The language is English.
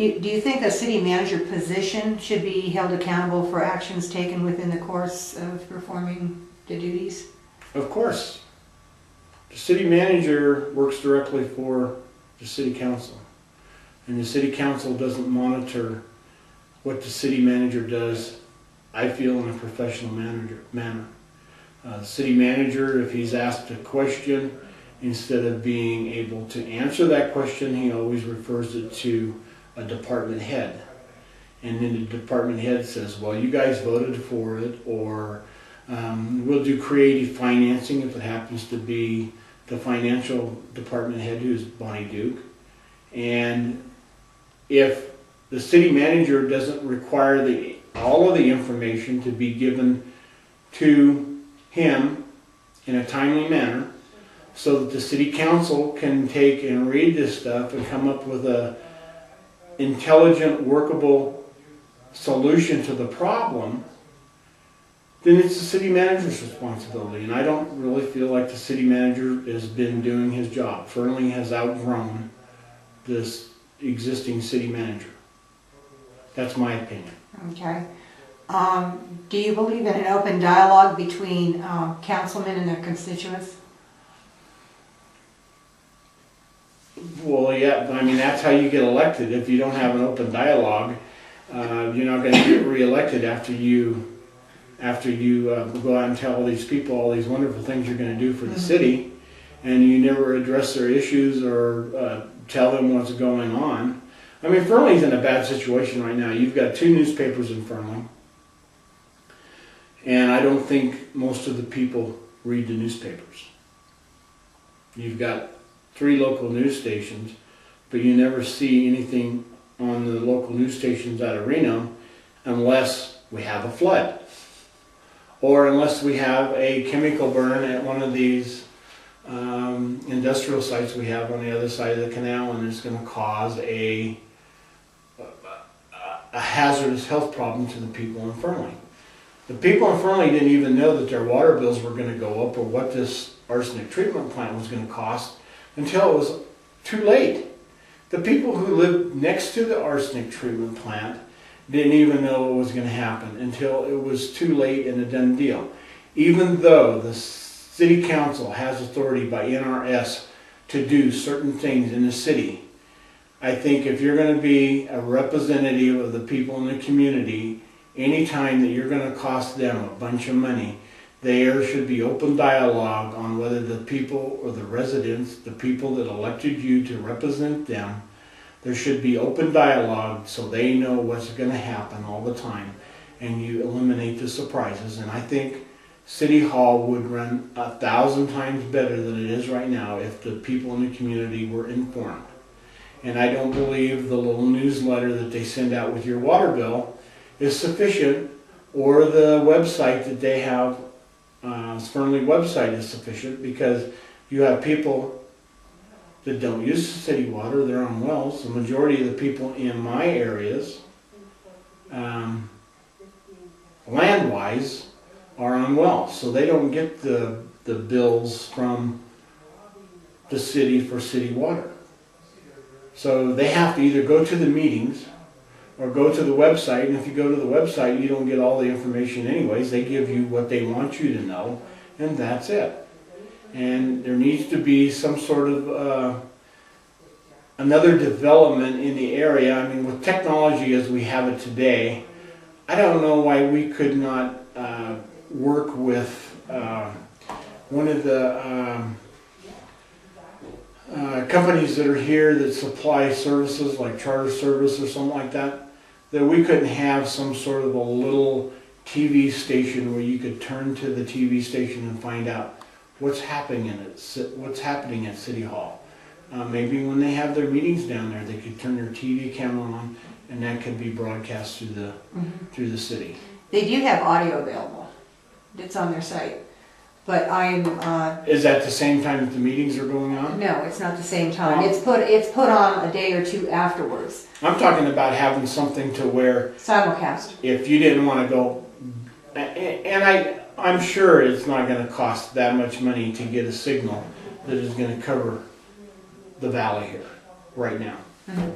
Do you think the city manager position should be held accountable for actions taken within the course of performing the duties? Of course. The city manager works directly for the city council. And the city council doesn't monitor what the city manager does, I feel, in a professional manner. The city manager, if he's asked a question, instead of being able to answer that question, he always refers it to a department head. And then the department head says, well, you guys voted for it, or we'll do creative financing if it happens to be the financial department head, who's Bonnie Duke. And if the city manager doesn't require all of the information to be given to him in a timely manner, so that the city council can take and read this stuff and come up with a intelligent, workable solution to the problem, then it's the city manager's responsibility. And I don't really feel like the city manager has been doing his job. Fernley has outgrown this existing city manager. That's my opinion. Okay. Do you believe in an open dialogue between councilmen and their constituents? Well, yeah, I mean, that's how you get elected. If you don't have an open dialogue, you're not going to get reelected after you go out and tell all these people all these wonderful things you're going to do for the city, and you never address their issues or tell them what's going on. I mean, Fernley's in a bad situation right now. You've got 2 newspapers in Fernley, and I don't think most of the people read the newspapers. You've got 3 local news stations, but you never see anything on the local news stations out of Reno unless we have a flood, or unless we have a chemical burn at one of these industrial sites we have on the other side of the canal, and it's going to cause a hazardous health problem to the people in Fernley. The people in Fernley didn't even know that their water bills were going to go up, or what this arsenic treatment plant was going to cost, until it was too late. The people who lived next to the arsenic treatment plant didn't even know what was going to happen until it was too late and a done deal. Even though the city council has authority by NRS to do certain things in the city, I think if you're going to be a representative of the people in the community, anytime that you're going to cost them a bunch of money, there should be open dialogue on whether the people or the residents, the people that elected you to represent them, there should be open dialogue so they know what's going to happen all the time, and you eliminate the surprises. And I think City Hall would run 1,000 times better than it is right now if the people in the community were informed. And I don't believe the little newsletter that they send out with your water bill is sufficient, or the website that they have, Fernley website, is sufficient, because you have people that don't use city water, they're on wells. The majority of the people in my areas, land-wise, are on wells, so they don't get the bills from the city for city water. So they have to either go to the meetings or go to the website, and if you go to the website, you don't get all the information anyways. They give you what they want you to know, and that's it. And there needs to be some sort of another development in the area. I mean, with technology as we have it today, I don't know why we could not work with one of the companies that are here that supply services like charter service or something like that, that we couldn't have some sort of a little TV station where you could turn to the TV station and find out what's happening at City Hall. Maybe when they have their meetings down there, they could turn their TV camera on, and that could be broadcast through the city. They do have audio available. It's on their site. But I'm... Is that the same time that the meetings are going on? No, it's not the same time. It's put on a day or two afterwards. I'm talking about having something to where... Simulcast. If you didn't want to go... And I'm sure it's not going to cost that much money to get a signal that is going to cover the valley here right now. Mm-hmm.